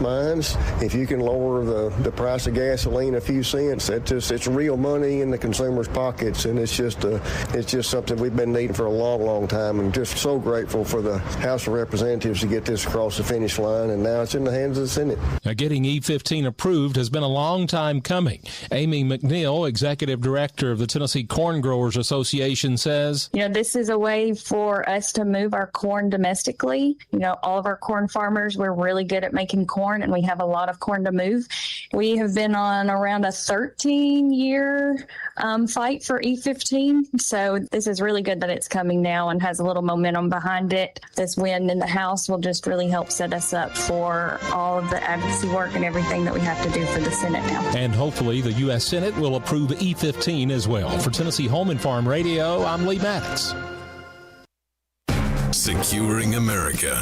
Mines, if you can lower the price of gasoline a few cents, it's real money in the consumer's pockets, and it's just something we've been needing for a long, long time, and just so grateful for the House of Representatives to get this across the finish line, and now it's in the hands of the Senate. Now, getting E15 approved has been a long time coming. Amy McNeil, Executive Director of the Tennessee Corn Growers Association, says, this is a way for us to move our corn domestically. All of our corn farmers, we're really good at making corn, and we have a lot of corn to move. We have been on around a 13-year fight for E15, so this is really good that it's coming now and has a little momentum behind it. This win in the House will just really help set us up for all of the advocacy work and everything that we have to do for the Senate now. And hopefully the U.S. Senate will approve E15 as well. For Tennessee Home and Farm Radio, I'm Lee Maddox. Securing America.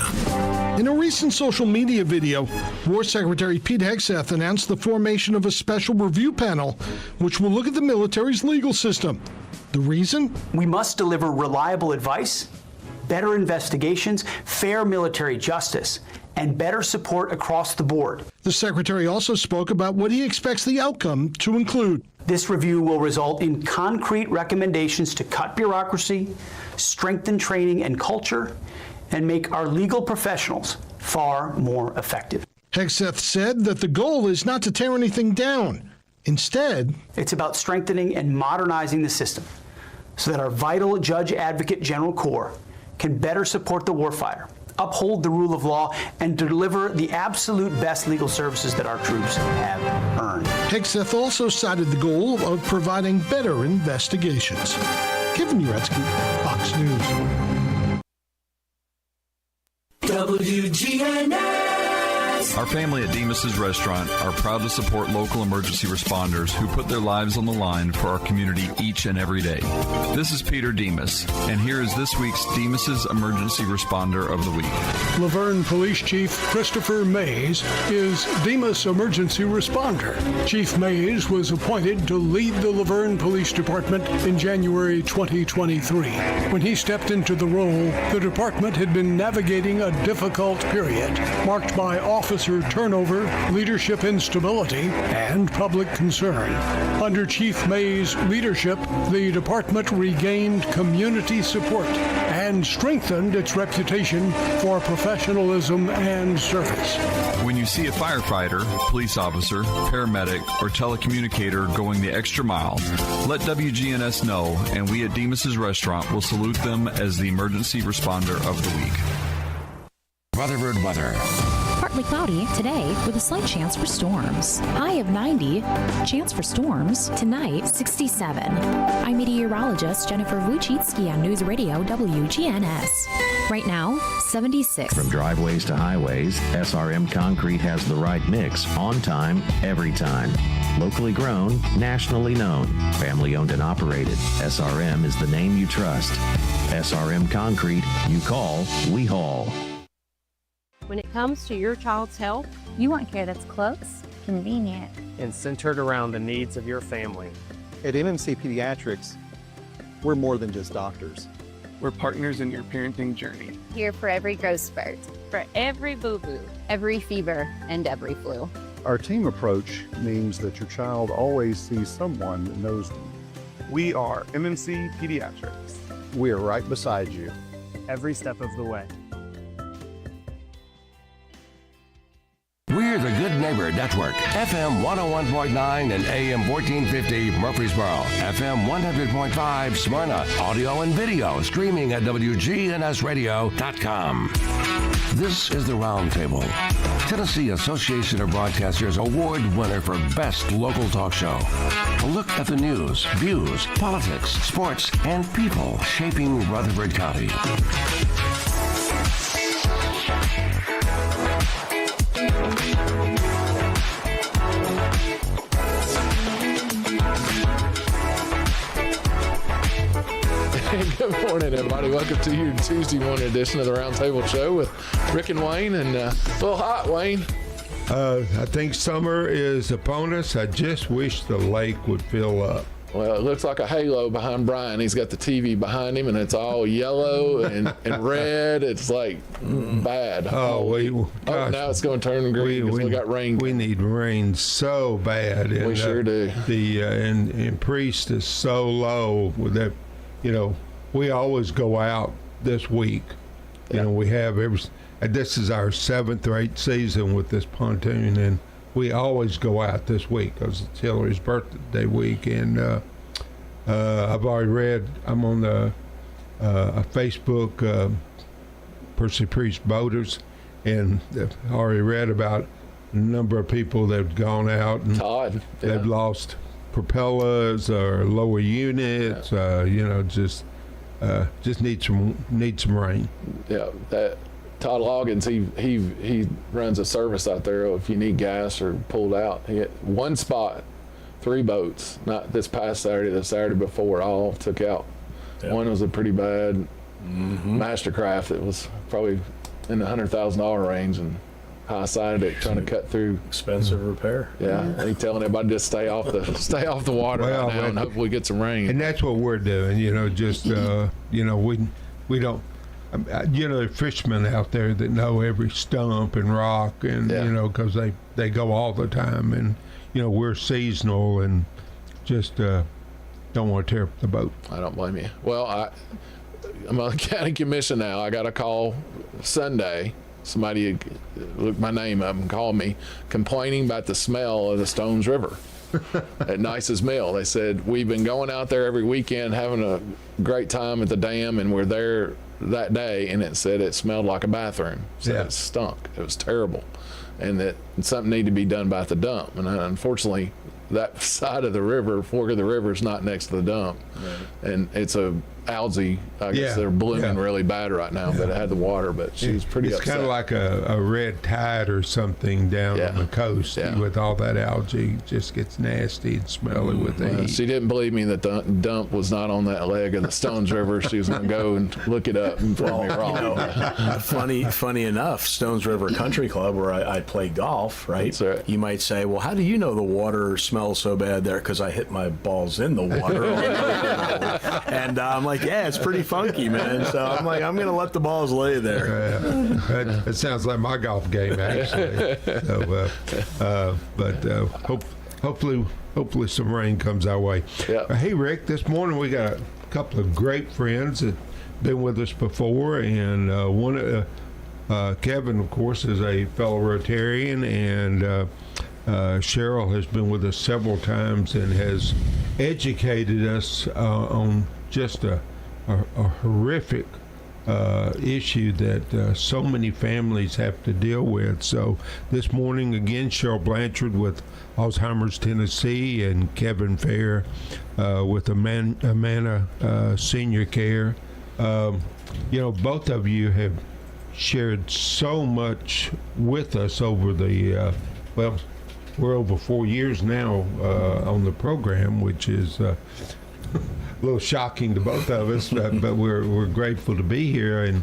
In a recent social media video, War Secretary Pete Hegseth announced the formation of a special review panel which will look at the military's legal system. The reason? We must deliver reliable advice, better investigations, fair military justice, and better support across the board. The Secretary also spoke about what he expects the outcome to include. This review will result in concrete recommendations to cut bureaucracy, strengthen training and culture, and make our legal professionals far more effective. Hegseth said that the goal is not to tear anything down. Instead, it's about strengthening and modernizing the system so that our vital Judge Advocate General Corps can better support the warfighter, uphold the rule of law, and deliver the absolute best legal services that our troops have earned. Hegseth also cited the goal of providing better investigations. Kevin Uretsky, Fox News. WGNS. Our family at Demas's Restaurant are proud to support local emergency responders who put their lives on the line for our community each and every day. This is Peter Demas, and here is this week's Demas's Emergency Responder of the Week. Laverne Police Chief Christopher Mays is Demas Emergency Responder. Chief Mays was appointed to lead the Laverne Police Department in January 2023. When he stepped into the role, the department had been navigating a difficult period marked by officer turnover, leadership instability, and public concern. Under Chief May's leadership, the department regained community support and strengthened its reputation for professionalism and service. When you see a firefighter, police officer, paramedic, or telecommunicator going the extra mile, let WGNS know, and we at Demas's Restaurant will salute them as the Emergency Responder of the Week. Rutherford weather. Partly cloudy today with a slight chance for storms. High of 90, chance for storms. Tonight, 67. I'm meteorologist Jennifer Wojcicki on News Radio WGNS. Right now, 76. From driveways to highways, SRM Concrete has the right mix, on time, every time. Locally grown, nationally known, family owned and operated. SRM is the name you trust. SRM Concrete, you call, we haul. When it comes to your child's health, you want care that's close, convenient, and centered around the needs of your family. At MMC Pediatrics, we're more than just doctors. We're partners in your parenting journey. Here for every growth spurt, for every boo-boo, every fever, and every flu. Our team approach means that your child always sees someone that knows them. We are MMC Pediatrics. We are right beside you. Every step of the way. We're the Good Neighbor Network, FM 101.9 and AM 1450 Murfreesboro, FM 100.5 Smyrna, audio and video streaming at wgnsradio.com. This is the Roundtable, Tennessee Association of Broadcasters Award winner for Best Local Talk Show. A look at the news, views, politics, sports, and people shaping Rutherford County. Good morning, everybody. Welcome to your Tuesday morning edition of the Roundtable Show with Rick and Wayne. And a little hot, Wayne. I think summer is upon us. I just wish the lake would fill up. Well, it looks like a halo behind Brian. He's got the TV behind him, and it's all yellow and red. It's like bad. Now it's going to turn green because we got rain. We need rain so bad. We sure do. And Priest is so low with that. We always go out this week. We have this is our 7th or 8th season with this pontoon, and we always go out this week because it's Hillary's birthday week. And I've already read, I'm on a Facebook, Percy Priest Boaters, and I've already read about a number of people that have gone out and they've lost propellers or lower units, just need some rain. Yeah, that Todd Loggins, he runs a service out there. If you need gas or pulled out, he had one spot, 3 boats. Not this past Saturday, the Saturday before, all took out. Yep. One was a pretty bad Mastercraft. It was probably in the $100,000 range, and high-sided it, trying to cut through. Expensive repair. Yeah, he's telling everybody just stay off the water right now and hopefully get some rain. And that's what we're doing. We don't. There are fishermen out there that know every stump and rock, and because they go all the time, and we're seasonal and just don't want to tear up the boat. I don't blame you. Well, I'm on the county commission now. I got a call Sunday. Somebody looked my name up and called me complaining about the smell of the Stones River at Nice's Mill. They said, we've been going out there every weekend having a great time at the dam, and we're there that day, and it said it smelled like a bathroom. It stunk. It was terrible, and that something needed to be done about the dump. And unfortunately, that side of the river, fork of the river, is not next to the dump, and it's a algae. I guess they're blooming really bad right now, but it had the water. But she's pretty upset. It's kind of like a red tide or something down on the coast with all that algae. It just gets nasty and smelly with the heat. She didn't believe me that the dump was not on that leg of the Stones River. She was going to go and look it up and prove me wrong. Funny enough, Stones River Country Club, where I play golf, right? That's right. You might say, well, how do you know the water smells so bad there? Because I hit my balls in the water. And I'm like, yeah, it's pretty funky, man. So I'm like, I'm going to let the balls lay there. It sounds like my golf game, actually. Hopefully some rain comes our way. Hey, Rick, this morning we got a couple of great friends that been with us before, and Kevin, of course, is a fellow Rotarian, and Cheryl has been with us several times and has educated us on just a horrific issue that so many families have to deal with. So this morning, again, Cheryl Blanchard with Alzheimer's Tennessee, and Kevin Fair with Amana Senior Care. Both of you have shared so much with us over the, we're over 4 years now on the program, which is a little shocking to both of us, but we're grateful to be here,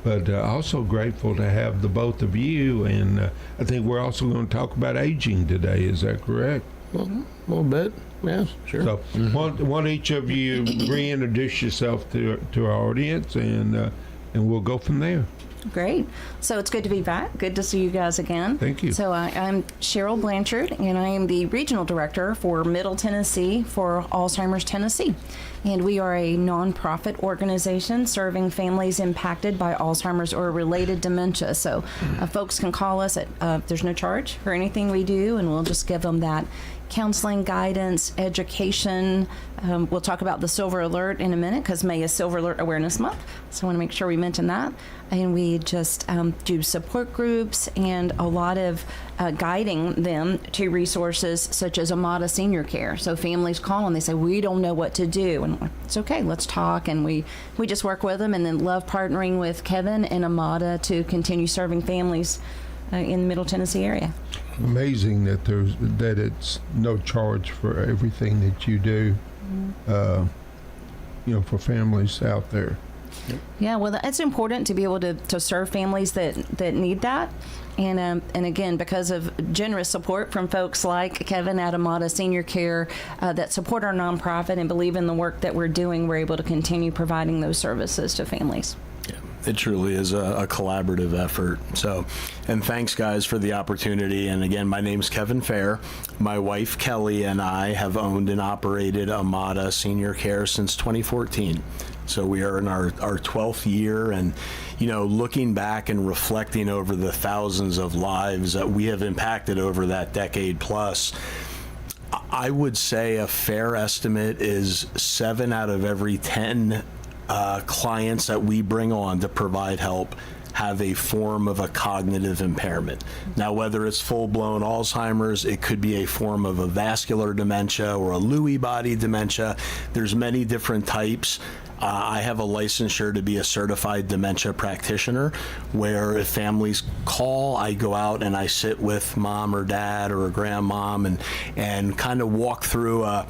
but also grateful to have the both of you. And I think we're also going to talk about aging today. Is that correct? Well, a little bit. Yeah, sure. So why each of you reintroduce yourself to our audience, and we'll go from there. Great. So it's good to be back. Good to see you guys again. Thank you. So I'm Cheryl Blanchard, and I am the Regional Director for Middle Tennessee for Alzheimer's Tennessee. And we are a nonprofit organization serving families impacted by Alzheimer's or related dementia. So folks can call us at, there's no charge for anything we do, and we'll just give them that counseling, guidance, education. We'll talk about the Silver Alert in a minute, because May is Silver Alert Awareness Month, so I want to make sure we mention that. And we just do support groups and a lot of guiding them to resources such as Amada Senior Care. So families call and they say, we don't know what to do. And it's okay, let's talk. And we just work with them, and then love partnering with Kevin and Amada to continue serving families in the Middle Tennessee area. Amazing that it's no charge for everything that you do, for families out there. Yeah, well, it's important to be able to serve families that need that. And again, because of generous support from folks like Kevin at Amada Senior Care that support our nonprofit and believe in the work that we're doing, we're able to continue providing those services to families. It truly is a collaborative effort. So, and thanks, guys, for the opportunity. And again, my name's Kevin Fair. My wife, Kelly, and I have owned and operated Amada Senior Care since 2014. So we are in our 12th year, and, you know, looking back and reflecting over the thousands of lives that we have impacted over that decade plus, I would say a fair estimate is 7 out of every 10 clients that we bring on to provide help have a form of a cognitive impairment. Now, whether it's full-blown Alzheimer's, it could be a form of a vascular dementia or a Lewy body dementia. There's many different types. I have a licensure to be a certified dementia practitioner, where if families call, I go out and I sit with mom or dad or a grandmom and kind of walk through a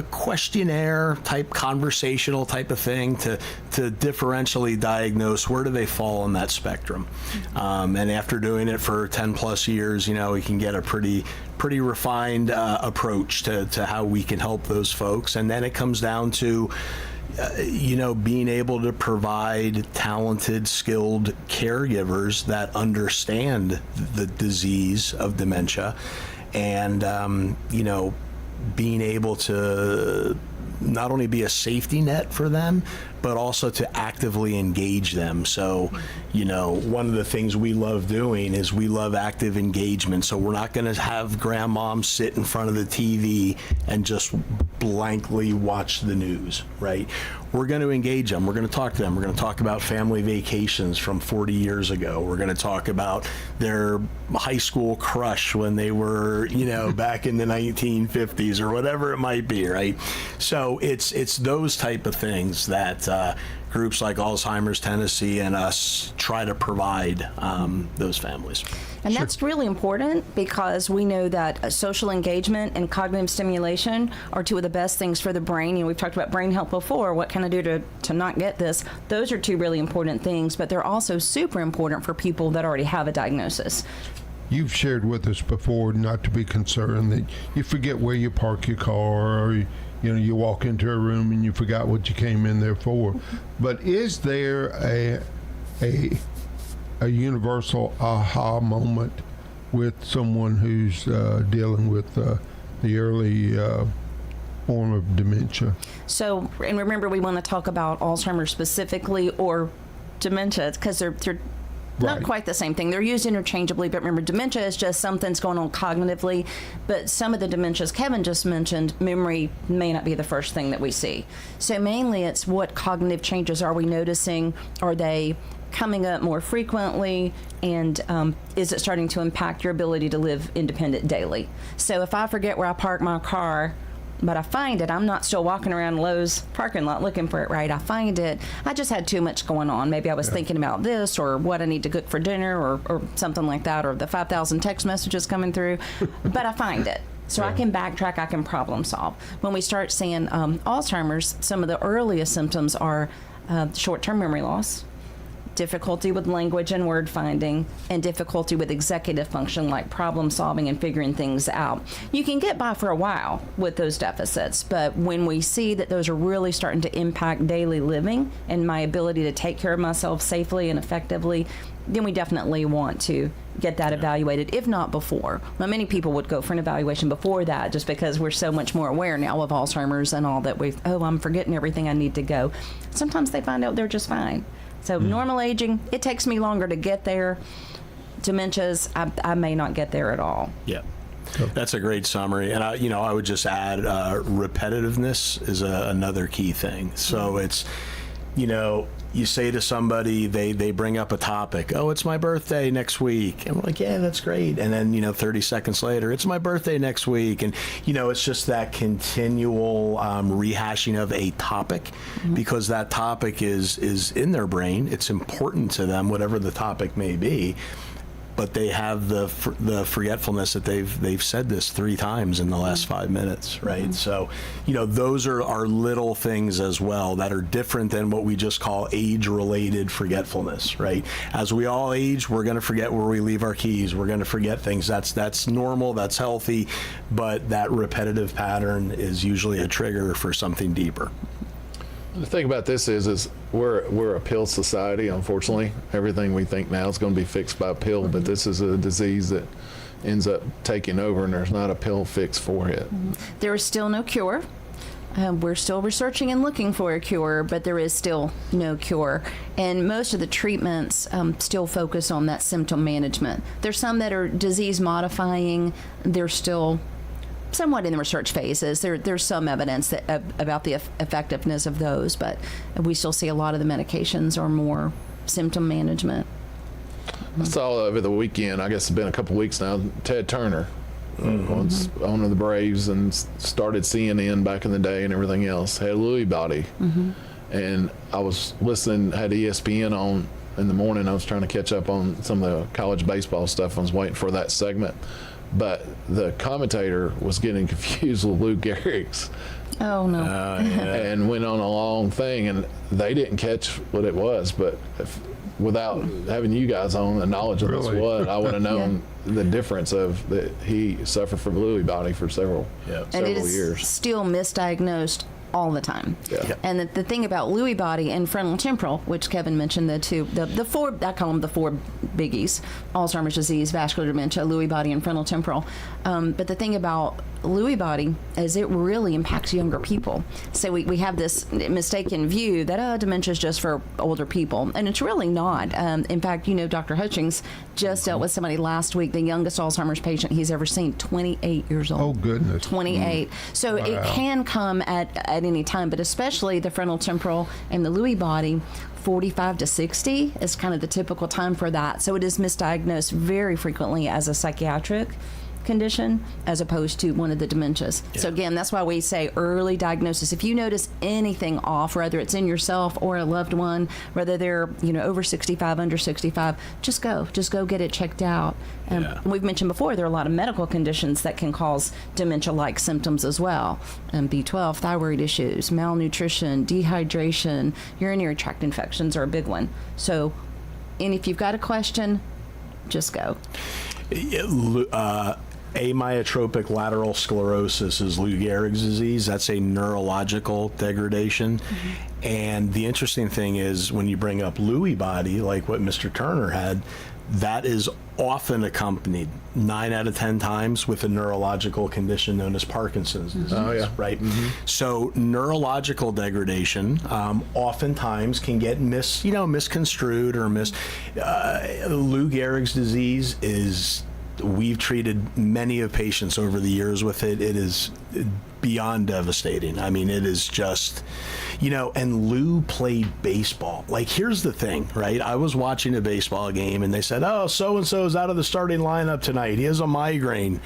questionnaire type, conversational type of thing to differentially diagnose where do they fall on that spectrum. And after doing it for 10 plus years, you know, we can get a pretty refined approach to how we can help those folks. And then it comes down to you know, being able to provide talented, skilled caregivers that understand the disease of dementia, and you know, being able to not only be a safety net for them, but also to actively engage them. So, you know, one of the things we love doing is we love active engagement. So we're not going to have grandmom sit in front of the TV and just blankly watch the news, right? We're going to engage them. We're going to talk to them. We're going to talk about family vacations from 40 years ago. We're going to talk about their high school crush when they were, you know, back in the 1950s or whatever it might be, right? So it's those type of things that groups like Alzheimer's Tennessee and us try to provide those families. And that's really important, because we know that social engagement and cognitive stimulation are two of the best things for the brain. You know, we've talked about brain health before. What can I do to not get this? Those are two really important things, but they're also super important for people that already have a diagnosis. You've shared with us before not to be concerned that you forget where you park your car, or you know, you walk into a room and you forgot what you came in there for. But is there a universal aha moment with someone who's dealing with the early form of dementia? So, and remember, we want to talk about Alzheimer's specifically, or dementia, because they're not quite the same thing. They're used interchangeably, but remember, dementia is just something's going on cognitively. But some of the dementias Kevin just mentioned, memory may not be the first thing that we see. So mainly it's what cognitive changes are we noticing? Are they coming up more frequently, and is it starting to impact your ability to live independent daily? So if I forget where I park my car, but I find it, I'm not still walking around Lowe's parking lot looking for it, right? I find it, I just had too much going on. Maybe I was thinking about this, or what I need to cook for dinner, or something like that, or the 5,000 text messages coming through, but I find it. So I can backtrack, I can problem solve. When we start seeing Alzheimer's, some of the earliest symptoms are short-term memory loss, difficulty with language and word finding, and difficulty with executive function, like problem solving and figuring things out. You can get by for a while with those deficits, but when we see that those are really starting to impact daily living and my ability to take care of myself safely and effectively, then we definitely want to get that evaluated, if not before. Now, many people would go for an evaluation before that, just because we're so much more aware now of Alzheimer's and all that I'm forgetting everything I need to go. Sometimes they find out they're just fine. So normal aging, it takes me longer to get there. Dementias, I may not get there at all. Yeah. That's a great summary. And I would just add repetitiveness is another key thing. So it's, you say to somebody, they bring up a topic. Oh, it's my birthday next week. And we're like, yeah, that's great. And then, 30 seconds later, it's my birthday next week. And, it's just that continual rehashing of a topic, because that topic is in their brain. It's important to them, whatever the topic may be. but they have the forgetfulness that they've said this 3 times in the last 5 minutes, right? So, those are little things as well that are different than what we just call age-related forgetfulness, right? As we all age, we're going to forget where we leave our keys. We're going to forget things. That's normal. That's healthy. But that repetitive pattern is usually a trigger for something deeper. The thing about this is we're a pill society. Unfortunately, everything we think now is going to be fixed by a pill, but this is a disease that ends up taking over, and there's not a pill fix for it. There is still no cure. We're still researching and looking for a cure, but there is still no cure. And most of the treatments still focus on that symptom management. There's some that are disease modifying. They're still somewhat in the research phases. There's some evidence about the effectiveness of those, but we still see a lot of the medications are more symptom management. I saw over the weekend, I guess it's been a couple weeks now, Ted Turner was on the Braves and started CNN back in the day and everything else, had Lewy body. And I was listening, had ESPN on in the morning. I was trying to catch up on some of the college baseball stuff. I was waiting for that segment. But the commentator was getting confused with Lou Gehrig's. Oh, no. And went on a long thing, and they didn't catch what it was. But without having you guys on the knowledge of this, I would have known the difference of that he suffered from Lewy body for several years. And it is still misdiagnosed all the time. And the thing about Lewy body and frontal temporal, which Kevin mentioned, the 4, I call them the 4 biggies: Alzheimer's disease, vascular dementia, Lewy body, and frontal temporal. But the thing about Lewy body is it really impacts younger people. So we have this mistaken view that dementia is just for older people, and it's really not. In fact, Dr. Hutchings just dealt with somebody last week, the youngest Alzheimer's patient he's ever seen, 28 years old. Oh, goodness. 28. So it can come at any time, but especially the frontal temporal and the Lewy body, 45 to 60 is kind of the typical time for that. So it is misdiagnosed very frequently as a psychiatric condition as opposed to one of the dementias. So again, that's why we say early diagnosis. If you notice anything off, whether it's in yourself or a loved one, whether they're over 65, under 65, just go get it checked out. We've mentioned before there are a lot of medical conditions that can cause dementia-like symptoms as well. B12, thyroid issues, malnutrition, dehydration, urinary tract infections are a big one. So, and if you've got a question, just go. Amyotrophic lateral sclerosis is Lou Gehrig's disease. That's a neurological degradation. And the interesting thing is when you bring up Lewy body, like what Mr. Turner had, that is often accompanied 9 out of 10 times with a neurological condition known as Parkinson's disease. Right? So neurological degradation oftentimes can get misconstrued or Lou Gehrig's disease is, we've treated many of patients over the years with it. It is beyond devastating. I mean, it is just, and Lou played baseball. Like, here's the thing, right? I was watching a baseball game and they said, oh, so-and-so is out of the starting lineup tonight. He has a migraine.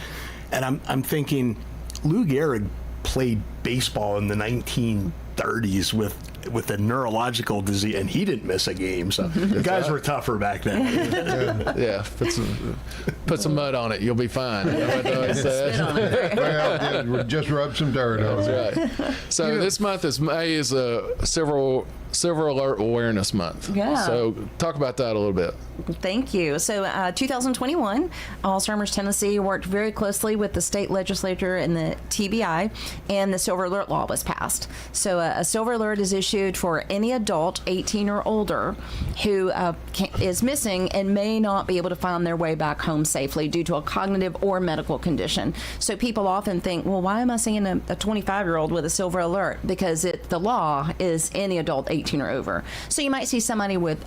And I'm thinking, Lou Gehrig played baseball in the 1930s with a neurological disease, and he didn't miss a game. So the guys were tougher back then. Put some mud on it, you'll be fine. You know what I always said? Well, just rub some dirt on it. That's right. So this month is May is a Silver Alert Awareness Month. So talk about that a little bit. Thank you. So 2021, Alzheimer's Tennessee worked very closely with the state legislature and the TBI, and the Silver Alert law was passed. So a Silver Alert is issued for any adult 18 or older who is missing and may not be able to find their way back home safely due to a cognitive or medical condition. So people often think, well, why am I seeing a 25-year-old with a Silver Alert? Because the law is any adult 18 or over. So you might see somebody with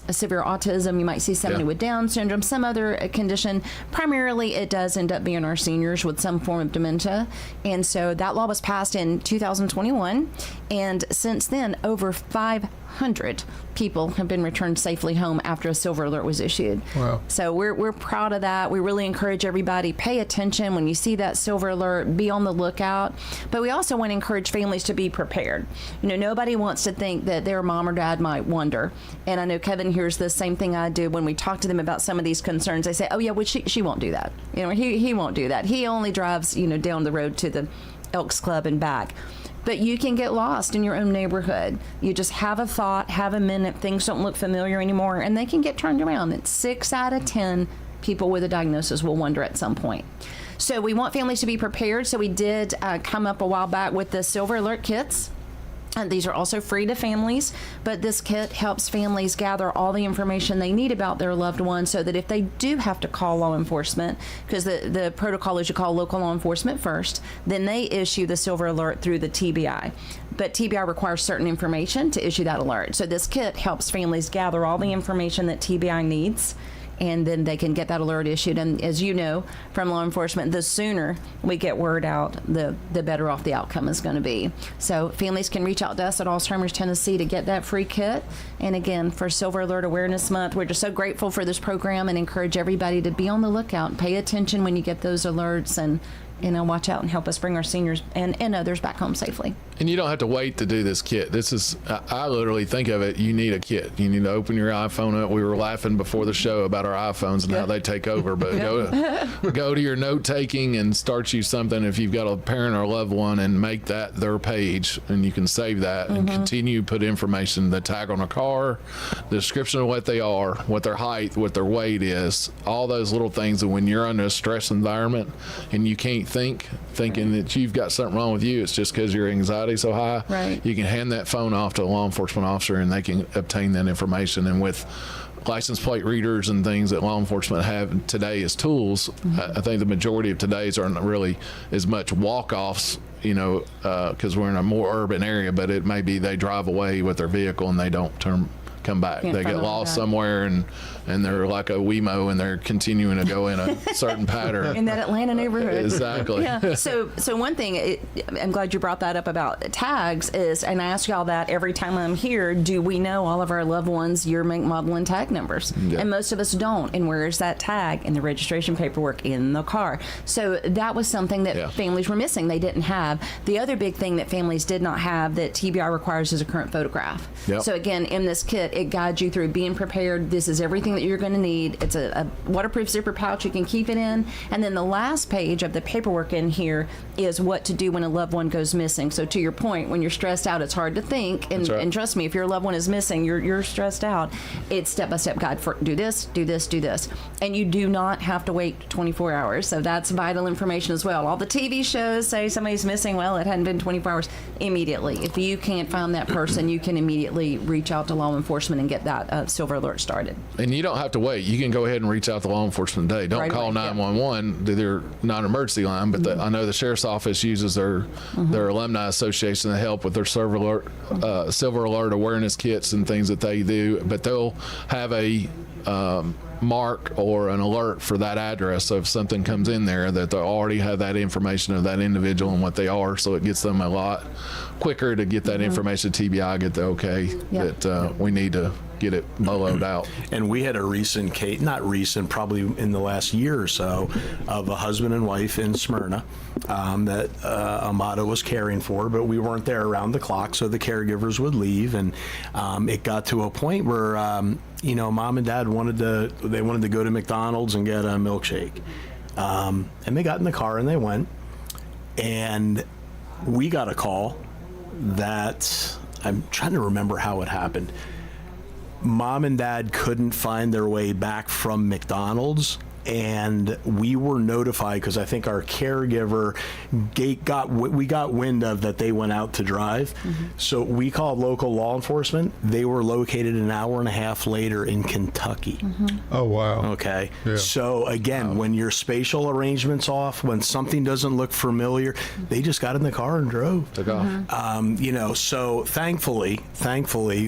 a severe autism, you might see somebody with Down syndrome, some other condition. Primarily, it does end up being our seniors with some form of dementia. And so that law was passed in 2021. And since then, over 500 1,200 people have been returned safely home after a silver alert was issued. Wow. So we're proud of that. We really encourage everybody, pay attention when you see that silver alert, be on the lookout. But we also want to encourage families to be prepared. You know, nobody wants to think that their mom or dad might wonder. And I know Kevin hears the same thing I do when we talk to them about some of these concerns. They say, oh yeah, well she won't do that. You know, he won't do that. He only drives, you know, down the road to the Elks Club and back. But you can get lost in your own neighborhood. You just have a thought, have a minute, things don't look familiar anymore, and they can get turned around. It's 6 out of 10 people with a diagnosis will wonder at some point. So we want families to be prepared. So we did come up a while back with the Silver Alert kits. And these are also free to families, but this kit helps families gather all the information they need about their loved one so that if they do have to call law enforcement, because the protocol is you call local law enforcement first, then they issue the Silver Alert through the TBI. But TBI requires certain information to issue that alert. So this kit helps families gather all the information that TBI needs, and then they can get that alert issued. And as you know from law enforcement, the sooner we get word out, the better off the outcome is going to be. So families can reach out to us at Alzheimer's Tennessee to get that free kit. And again, for Silver Alert Awareness Month, we're just so grateful for this program and encourage everybody to be on the lookout, pay attention when you get those alerts, and watch out and help us bring our seniors and others back home safely. And you don't have to wait to do this kit. This is, I literally think of it, you need a kit. You need to open your iPhone up. We were laughing before the show about our iPhones and how they take over, but go to your note taking and start you something if you've got a parent or a loved one, and make that their page, and you can save that and continue put information, the tag on a car, the description of what they are, what their height, what their weight is, all those little things. And when you're under a stress environment and you can't thinking that you've got something wrong with you, it's just because your anxiety so high, right, you can hand that phone off to a law enforcement officer and they can obtain that information. And with license plate readers and things that law enforcement have today as tools, I think the majority of today's aren't really as much walk-offs, because we're in a more urban area, but it may be they drive away with their vehicle and they don't come back. They get lost somewhere and they're like a Wemo and they're continuing to go in a certain pattern. In that Atlanta neighborhood. Exactly. Yeah. So one thing, I'm glad you brought that up about tags is, and I ask y'all that every time I'm here, do we know all of our loved ones' year, make, model, and tag numbers? Yeah. And most of us don't. And where is that tag? In the registration paperwork in the car. So that was something that families were missing. They didn't have. The other big thing that families did not have that TBI requires is a current photograph. Yep. So again, in this kit, it guides you through being prepared. This is everything that you're going to need. It's a waterproof zipper pouch you can keep it in. And then the last page of the paperwork in here is what to do when a loved one goes missing. So to your point, when you're stressed out, it's hard to think. And, and trust me, if your loved one is missing, you're stressed out. It's step-by-step guide for do this, do this, do this. And you do not have to wait 24 hours. So that's vital information as well. All the TV shows say somebody's missing. Well, it hadn't been 24 hours. Immediately. If you can't find that person, you can immediately reach out to law enforcement and get that Silver Alert started. And you don't have to wait. You can go ahead and reach out to law enforcement today. Don't call 911. They're not an emergency line, but I know the sheriff's office uses their alumni association to help with their Silver Alert awareness kits and things that they do. But they'll have a mark or an alert for that address. So if something comes in there, that they already have that information of that individual and what they are, so it gets them a lot quicker to get that information to TBI, get the okay that we need to get it boloed out. And we had a recent case, not recent, probably in the last year or so, of a husband and wife in Smyrna that Amada was caring for, but we weren't there around the clock, so the caregivers would leave, and it got to a point where mom and dad wanted to go to McDonald's and get a milkshake, and they got in the car and they went, and we got a call that, I'm trying to remember how it happened. Mom and dad couldn't find their way back from McDonald's, and we were notified because I think our caregiver we got wind of that they went out to drive. So we called local law enforcement. They were located an hour and a half later in Kentucky. Oh, wow. Okay. Yeah. So again, when your spatial arrangement's off, when something doesn't look familiar, they just got in the car and drove. Took off. So thankfully,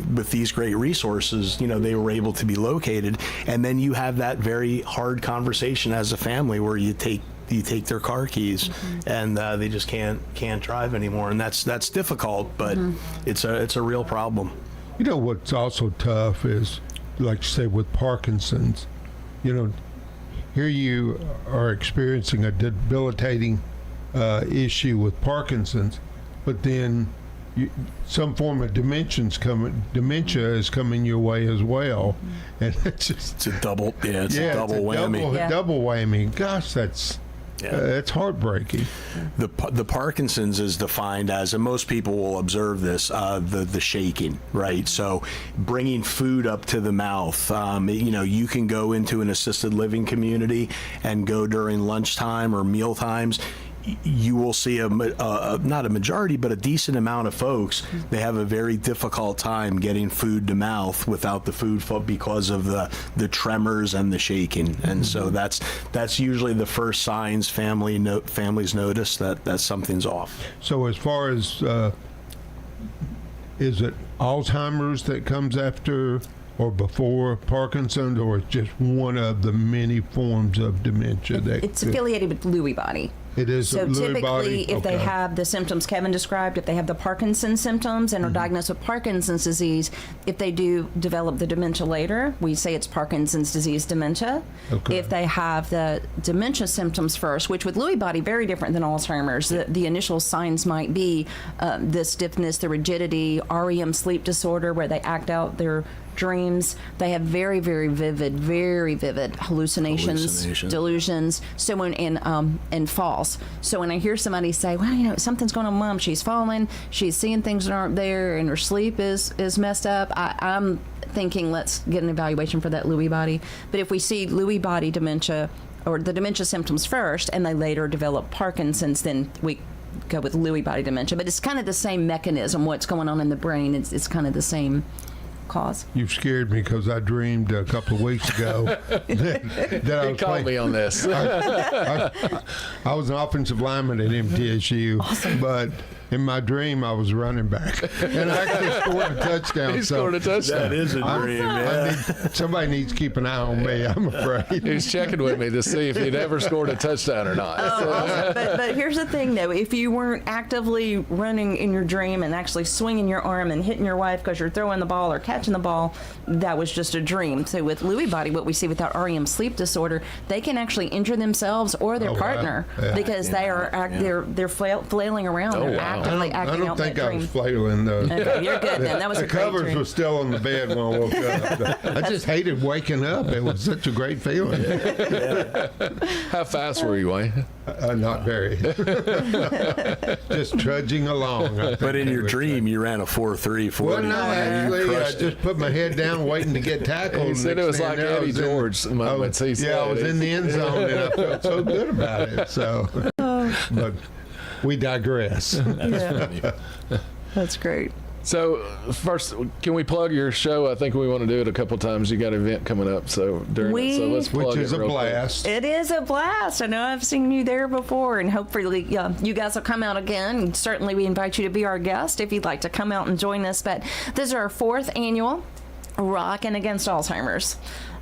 with these great resources, they were able to be located. And then you have that very hard conversation as a family where you take their car keys and they just can't drive anymore, and that's difficult, but it's a real problem. You know what's also tough is, like you say, with Parkinson's, here you are experiencing a debilitating issue with Parkinson's, but then some form of dementia is coming your way as well, and it's a double whammy. Double whammy. Gosh, that's heartbreaking. The Parkinson's is defined as, and most people will observe this, the shaking, right? So bringing food up to the mouth. You can go into an assisted living community and go during lunchtime or meal times. You will see not a majority, but a decent amount of folks. They have a very difficult time getting food to mouth without the food because of the tremors and the shaking. And so that's usually the first signs families notice that something's off. So as far as is it Alzheimer's that comes after or before Parkinson's, or it's just one of the many forms of dementia? It's affiliated with Lewy body. It is. So typically, body? if they have the symptoms Kevin described, if they have the Parkinson's symptoms and are diagnosed with Parkinson's disease, if they do develop the dementia later, we say it's Parkinson's disease dementia. Okay. If they have the dementia symptoms first, which with Lewy body, very different than Alzheimer's, the initial signs might be the stiffness, the rigidity, REM sleep disorder, where they act out their dreams. They have very, very vivid hallucinations, delusions. So and falls. So when I hear somebody say, "Well, something's going on, Mom. She's falling. She's seeing things that aren't there, and her sleep is messed up," I'm thinking, let's get an evaluation for that Lewy body. But if we see Lewy body dementia or the dementia symptoms first, and they later develop Parkinson's, then we go with Lewy body dementia. But it's kind of the same mechanism. What's going on in the brain? It's kind of the same cause. You've scared me because I dreamed a couple of weeks ago that I was called me on this. I was an offensive lineman at MTSU, but in my dream I was running back, and I actually scored a touchdown. He scored a touchdown. That is a dream. Somebody needs to keep an eye on me, I'm afraid. He's checking with me to see if he'd ever scored a touchdown or not. Awesome. But here's the thing, though. If you weren't actively running in your dream and actually swinging your arm and hitting your wife because you're throwing the ball or catching the ball, that was just a dream. So with Lewy body, what we see with that REM sleep disorder, they can actually injure themselves or their partner because they are they're flailing around. They're actively acting out that dream. I don't think I was flailing though. Okay, you're good then. That was a great covers dream. were still on the bed when I woke up. I just hated waking up. It was such a great feeling. How fast were you, Wayne? Not very. Just trudging along. But in your dream, you ran a 4.3 40. Well, no, actually, I just put my head down waiting to get tackled. He said it was like Eddie George moments. He said, I was in the end zone, and I felt so good about it. So, but we digress. That's great. So first, can we plug your show? I think we want to do it a couple times. You got an event coming up, so let's plug which is it a blast. It is a blast. I know I've seen you there before, and hopefully you guys will come out again. And certainly, we invite you to be our guest if you'd like to come out and join us. But this is our 4th annual Rockin' Against Alzheimer's.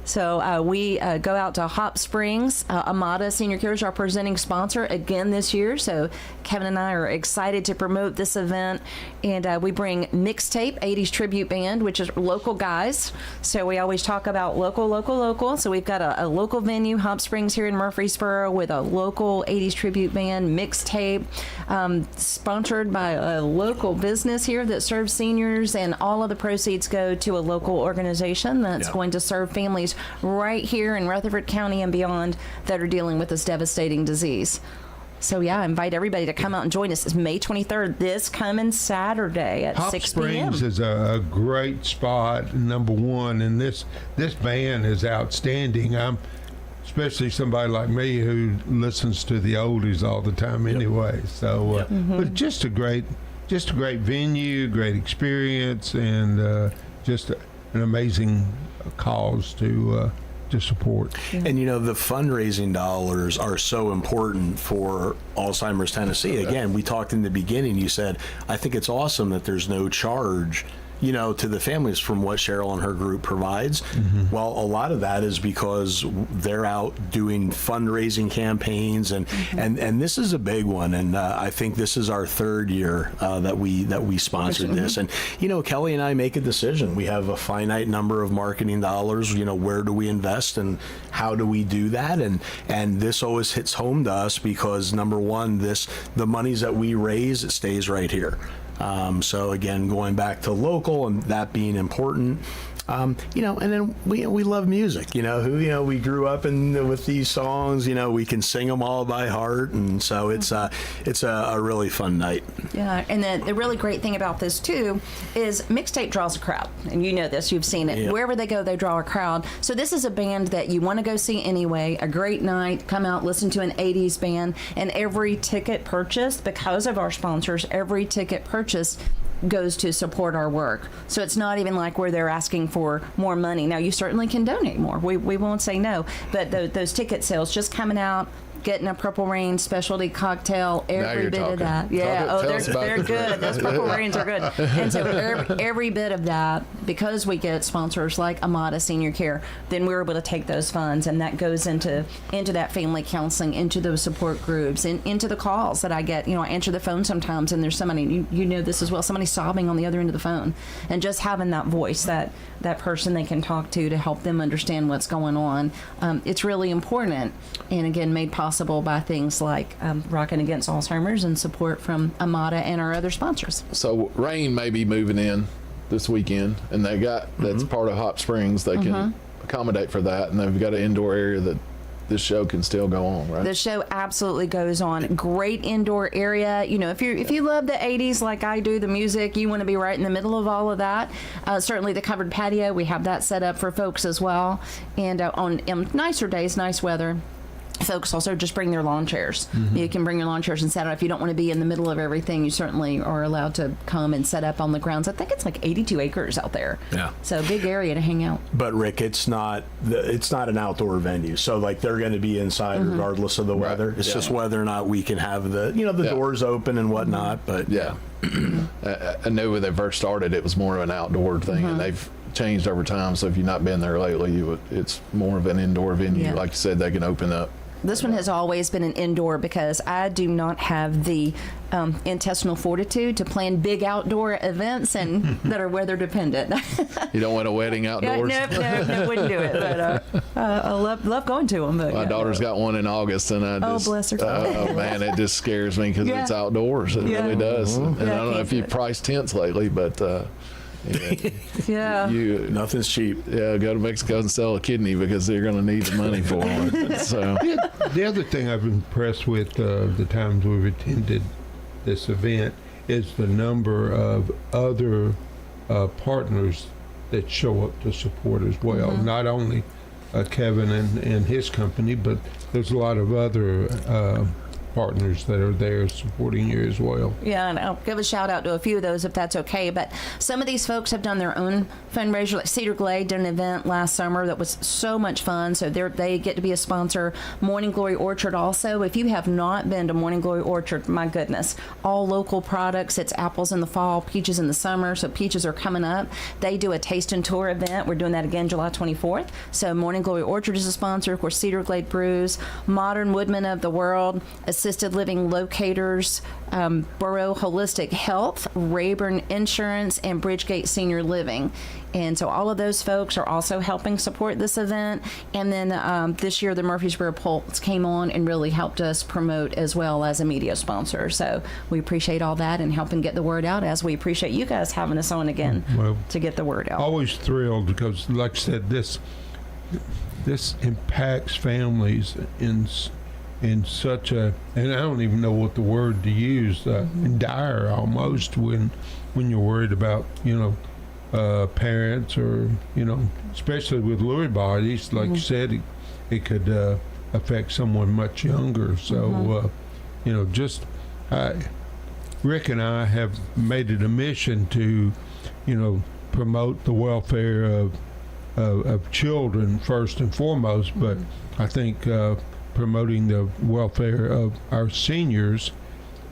So we go out to Hop Springs. Amada Senior Care is our presenting sponsor again this year. So Kevin and I are excited to promote this event. And we bring Mixtape, 80s Tribute Band, which is local guys. So we always talk about local. So we've got a local venue, Hop Springs here in Murfreesboro, with a local 80s Tribute Band, Mixtape, sponsored by a local business here that serves seniors. And all of the proceeds go to a local organization that's going to serve families right here in Rutherford County and beyond that are dealing with this devastating disease. So I invite everybody to come out and join us. It's May 23rd, this coming Saturday at 6 p.m. Hop Springs is a great spot, number one, and this band is outstanding. Especially somebody like me who listens to the oldies all the time anyway. So, but just a great venue, great experience, and just an amazing cause to support. And the fundraising dollars are so important for Alzheimer's Tennessee. Again, we talked in the beginning, you said, I think it's awesome that there's no charge to the families from what Cheryl and her group provides. Well, a lot of that is because they're out doing fundraising campaigns, and this is a big one. And I think this is our third year that we sponsored this. And Kelly and I make a decision. We have a finite number of marketing dollars. Where do we invest and how do we do that? And this always hits home to us because number one, the monies that we raise, it stays right here. So again, going back to local and that being important. And then we love music. We grew up with these songs. We can sing them all by heart, and so it's a really fun night. Yeah, and the really great thing about this too is Mixtape draws a crowd, and you know this, you've seen it. Yep. Wherever they go, they draw a crowd. So this is a band that you want to go see anyway. A great night, come out, listen to an '80s band, and every ticket purchased, because of our sponsors, every ticket purchased goes to support our work. So it's not even like where they're asking for more money. Now, you certainly can donate more. We won't say no. But those ticket sales, just coming out, getting a Purple Rain specialty cocktail, every bit of that. Yeah, they're good. Those Purple Rains are good. And so every bit of that, because we get sponsors like Amada Senior Care, then we're able to take those funds, and that goes into that family counseling, into those support groups, and into the calls that I get. I answer the phone sometimes, and there's somebody, you know this as well, somebody sobbing on the other end of the phone, and just having that voice, that person they can talk to help them understand what's going on. It's really important, and again, made possible by things like Rockin' Against Alzheimer's and support from Amada and our other sponsors. So Rain may be moving in this weekend, and that's part of Hot Springs. They can accommodate for that, and they've got an indoor area that this show can still go on, right? The show absolutely goes on. Great indoor area. If you love the 80s like I do, the music, you want to be right in the middle of all of that. Certainly the covered patio, we have that set up for folks as well. And on nicer days, nice weather, folks also just bring their lawn chairs. You can bring your lawn chairs and set up. If you don't want to be in the middle of everything, you certainly are allowed to come and set up on the grounds. I think it's like 82 acres out there. Yeah. So big area to hang out. But Rick, it's not an outdoor venue. So like they're going to be inside regardless of the weather. It's just whether or not we can have the doors open and whatnot. But I know when they first started, it was more of an outdoor thing, and they've changed over time. So if you've not been there lately, it's more of an indoor venue. Yeah. Like you said, they can open up. This one has always been an indoor because I do not have the intestinal fortitude to plan big outdoor events and that are weather dependent. You don't want a wedding outdoors? No, wouldn't do it. But I love going to them. But, my daughter's got one in August, and bless her. Oh man, it just scares me because it's outdoors. It really does. And I don't know if you've priced tents lately, but. Nothing's cheap. Yeah, go to Mexico and sell a kidney because they're going to need the money for it. So the other thing I've been impressed with the times we've attended this event is the number of other partners that show up to support as well. Not only Kevin and his company, but there's a lot of other partners that are there supporting you as well. Yeah, and I'll give a shout out to a few of those if that's okay. But some of these folks have done their own fundraiser. Like Cedar Glade did an event last summer that was so much fun. So they get to be a sponsor. Morning Glory Orchard also. If you have not been to Morning Glory Orchard, my goodness, all local products. It's apples in the fall, peaches in the summer. So peaches are coming up. They do a taste and tour event. We're doing that again July 24th. So Morning Glory Orchard is a sponsor. Of course, Cedar Glade Brews, Modern Woodmen of the World, Assisted Living Locators, Borough Holistic Health, Rayburn Insurance, and Bridgegate Senior Living. And so all of those folks are also helping support this event. And then this year, the Murfreesboro Pulse came on and really helped us promote as well as a media sponsor. So we appreciate all that and helping get the word out, as we appreciate you guys having us on again to get the word out. Always thrilled because, like I said, this impacts families in such a, and I don't even know what the word to use, dire almost, when you're worried about, parents or, especially with Lewy bodies, like you said, it could affect someone much younger. So, Rick and I have made it a mission to, promote the welfare of children first and foremost, but I think promoting the welfare of our seniors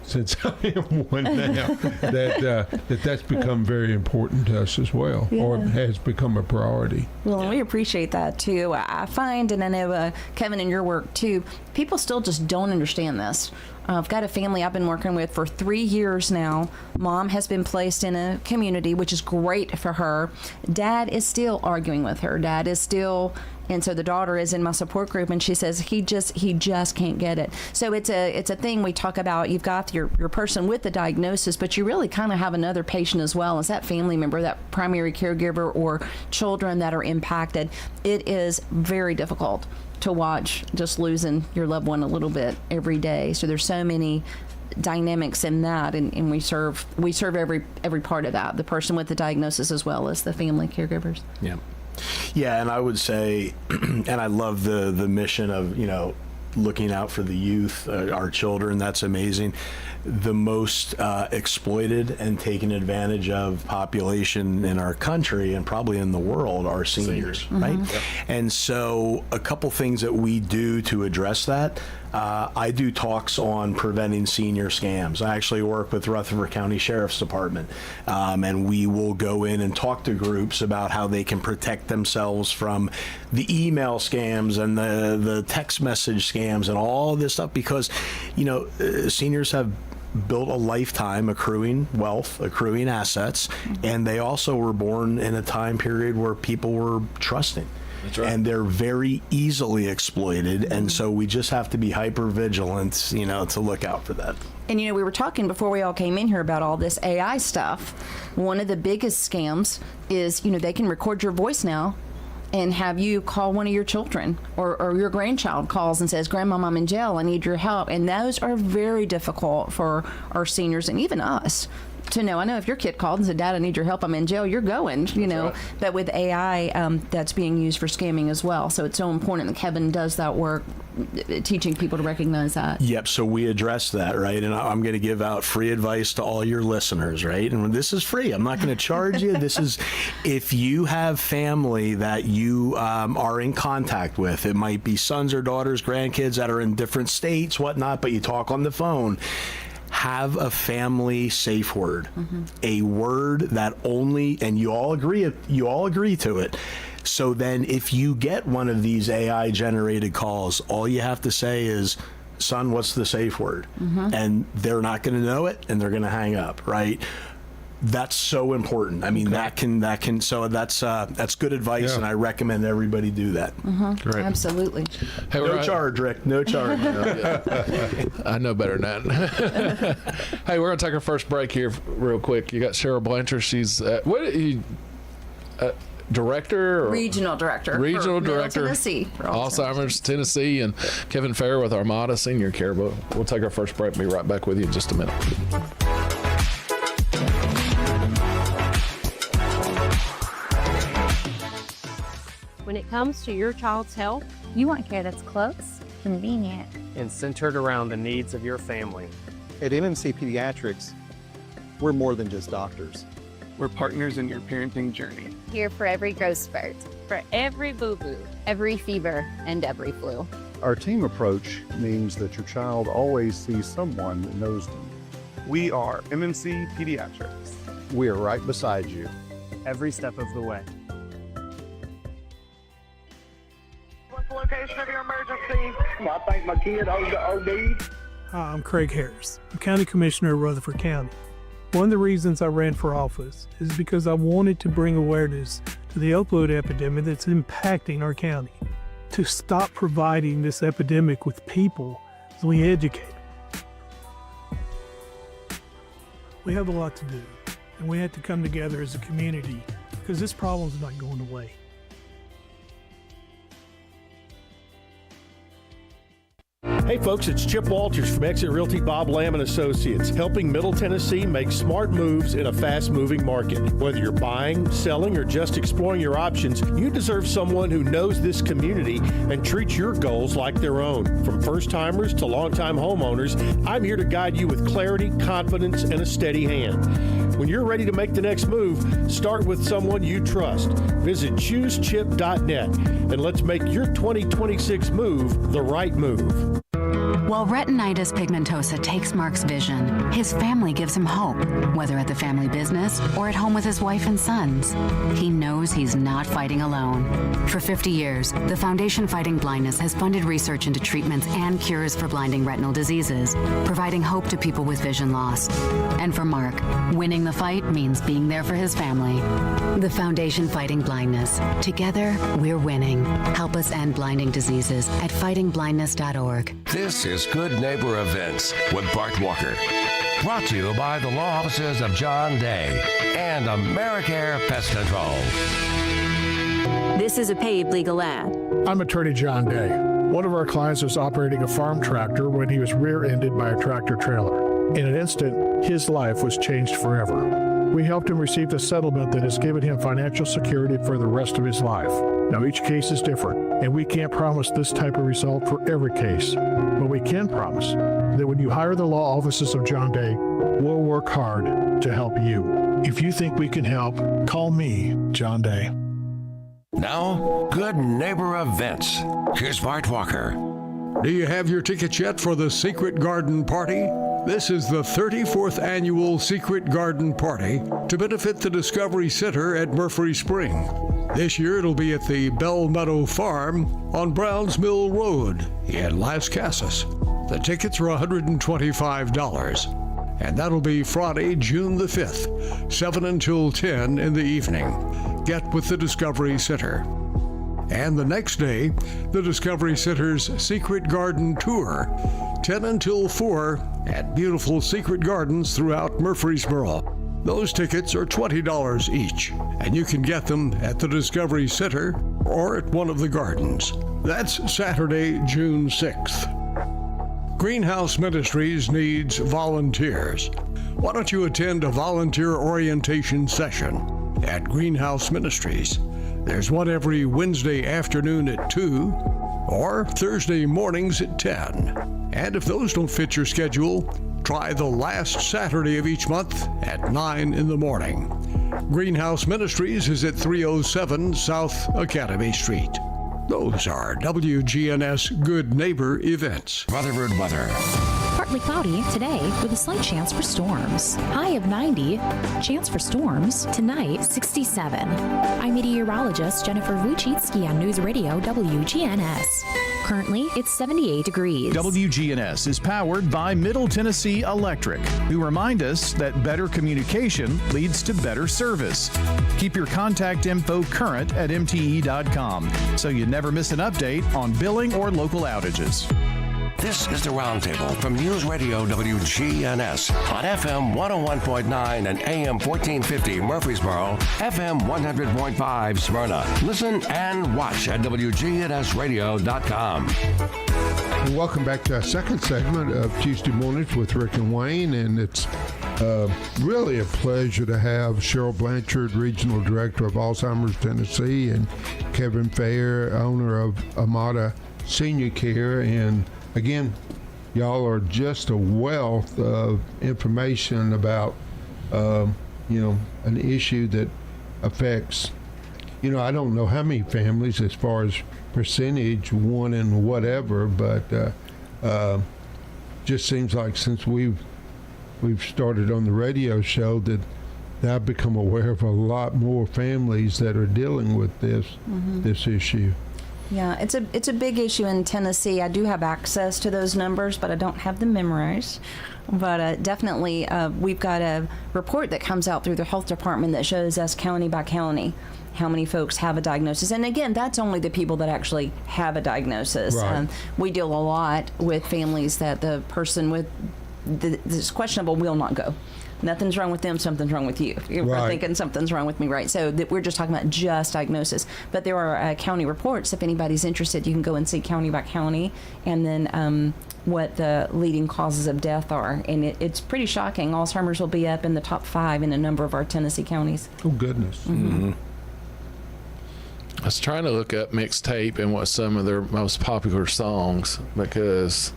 since I am one now, that's become very important to us as well, or has become a priority. Well, and we appreciate that too. I find, and I know Kevin, in your work too, people still just don't understand this. I've got a family I've been working with for 3 years now. Mom has been placed in a community, which is great for her. Dad is still arguing with her. Dad is still, and so the daughter is in my support group, and she says he just can't get it. So it's a thing we talk about. You've got your person with the diagnosis, but you really kind of have another patient as well as that family member, that primary caregiver, or children that are impacted. It is very difficult to watch just losing your loved one a little bit every day. So there's so many dynamics in that, and we serve every part of that, the person with the diagnosis as well as the family caregivers. Yeah, and I would say, and I love the mission of, looking out for the youth, our children. That's amazing. The most exploited and taken advantage of population in our country and probably in the world are seniors. Right? Yep. And so a couple things that we do to address that. I do talks on preventing senior scams. I actually work with Rutherford County Sheriff's Department, and we will go in and talk to groups about how they can protect themselves from the email scams and the text message scams and all this stuff, because, seniors have built a lifetime accruing wealth, accruing assets, and they also were born in a time period where people were trusting. That's right. And they're very easily exploited, and so we just have to be hyper vigilant, to look out for that. And we were talking before we all came in here about all this AI stuff. One of the biggest scams is, they can record your voice now and have you call one of your children, or your grandchild calls and says, "Grandma, I'm in jail, I need your help." And those are very difficult for our seniors and even us to know. I know if your kid called and said, "Dad, I need your help, I'm in jail," you're going, Right. But with AI, that's being used for scamming as well. So it's so important that Kevin does that work, teaching people to recognize that. Yep, so we address that, right? And I'm going to give out free advice to all your listeners, right? And this is free. I'm not going to charge you. This is, if you have family that you are in contact with, it might be sons or daughters, grandkids that are in different states, whatnot, but you talk on the phone, have a family safe word, a word that only, and you all agree to it. So then if you get one of these AI generated calls, all you have to say is, "Son, what's the safe word?" And they're not going to know it, and they're going to hang up, right? That's so important. I mean, that can. So that's good advice, and I recommend everybody do that. Great. Absolutely. Hey, no charge, Rick. No charge. I know better than that. Hey, we're gonna take our first break here real quick. You got Cheryl Blanchard. She's director, or regional director, Tennessee, for Alzheimer's Tennessee, and Kevin Fair with Armada Senior Care. But we'll take our first break and be right back with you in just a minute. When it comes to your child's health, you want care that's close, convenient, and centered around the needs of your family. At MMC Pediatrics, we're more than just doctors. We're partners in your parenting journey. Here for every growth spurt, for every boo-boo, every fever, and every flu. Our team approach means that your child always sees someone that knows them. We are MMC Pediatrics. We are right beside you, every step of the way. What's the location of your emergency? I think my kid OD'd. Hi, I'm Craig Harris, I'm County Commissioner of Rutherford County. One of the reasons I ran for office is because I wanted to bring awareness to the opioid epidemic that's impacting our county. To stop providing this epidemic with people as we educate them. We have a lot to do, and we have to come together as a community because this problem is not going away. Hey folks, it's Chip Walters from Exit Realty Bob Lamb & Associates, helping Middle Tennessee make smart moves in a fast-moving market. Whether you're buying, selling, or just exploring your options, you deserve someone who knows this community and treats your goals like their own. From first-timers to long-time homeowners, I'm here to guide you with clarity, confidence, and a steady hand. When you're ready to make the next move, start with someone you trust. Visit choosechip.net and let's make your 2026 move the right move. While retinitis pigmentosa takes Mark's vision, his family gives him hope, whether at the family business or at home with his wife and sons. He knows he's not fighting alone. For 50 years, the Foundation Fighting Blindness has funded research into treatments and cures for blinding retinal diseases, providing hope to people with vision loss. And for Mark, winning the fight means being there for his family. The Foundation Fighting Blindness. Together, we're winning. Help us end blinding diseases at fightingblindness.org. This is Good Neighbor Events with Bart Walker. Brought to you by the law offices of John Day and AmeriCare Pest Control. This is a paid legal ad. I'm attorney John Day. One of our clients was operating a farm tractor when he was rear-ended by a tractor trailer. In an instant, his life was changed forever. We helped him receive a settlement that has given him financial security for the rest of his life. Now, each case is different, and we can't promise this type of result for every case. But we can promise that when you hire the law offices of John Day, we'll work hard to help you. If you think we can help, call me, John Day. Now, Good Neighbor Events. Here's Bart Walker. Do you have your tickets yet for the Secret Garden Party? This is the 34th annual Secret Garden Party to benefit the Discovery Center at Murphy Spring. This year it'll be at the Bell Meadow Farm on Browns Mill Road in Las Casas. The tickets are $125, and that'll be Friday, June the 5th, 7 until 10 in the evening. Get with the Discovery Center. And the next day, the Discovery Center's Secret Garden Tour, 10 until 4 at beautiful secret gardens throughout Murfreesboro. Those tickets are $20 each, and you can get them at the Discovery Center or at one of the gardens. That's Saturday, June 6th. Greenhouse Ministries needs volunteers. Why don't you attend a volunteer orientation session at Greenhouse Ministries? There's one every Wednesday afternoon at 2 or Thursday mornings at 10. And if those don't fit your schedule, try the last Saturday of each month at 9 in the morning. Greenhouse Ministries is at 307 South Academy Street. Those are WGNS Good Neighbor Events. Rutherford weather. Partly cloudy today with a slight chance for storms. High of 90, chance for storms. Tonight, 67. I'm meteorologist Jennifer Wojcicki on News Radio WGNS. Currently, it's 78 degrees. WGNS is powered by Middle Tennessee Electric, who remind us that better communication leads to better service. Keep your contact info current at mte.com so you never miss an update on billing or local outages. This is the Roundtable from News Radio WGNS on FM 101.9 and AM 1450 Murfreesboro, FM 100.5 Smyrna. Listen and watch at wgnsradio.com. And welcome back to our second segment of Tuesday Mornings with Rick and Wayne, and it's really a pleasure to have Cheryl Blanchard, Regional Director of Alzheimer's Tennessee, and Kevin Fair, owner of Amada Senior Care. And again, y'all are just a wealth of information about, an issue that affects, I don't know how many families as far as percentage, one in whatever, but just seems like since we've started on the radio show that I've become aware of a lot more families that are dealing with this issue. Yeah, it's a big issue in Tennessee. I do have access to those numbers, but I don't have them memorized. But definitely, we've got a report that comes out through the health department that shows us county by county how many folks have a diagnosis. And again, that's only the people that actually have a diagnosis. Right. We deal a lot with families that the person with this questionable will not go. Nothing's wrong with them, something's wrong with you. You're Right. thinking something's wrong with me, right? So we're just talking about just diagnosis. But there are county reports. If anybody's interested, you can go and see county by county and then what the leading causes of death are. And it's pretty shocking. Alzheimer's will be up in the top 5 in a number of our Tennessee counties. Oh, goodness. Mm-hmm. I was trying to look up mixtape and what some of their most popular songs because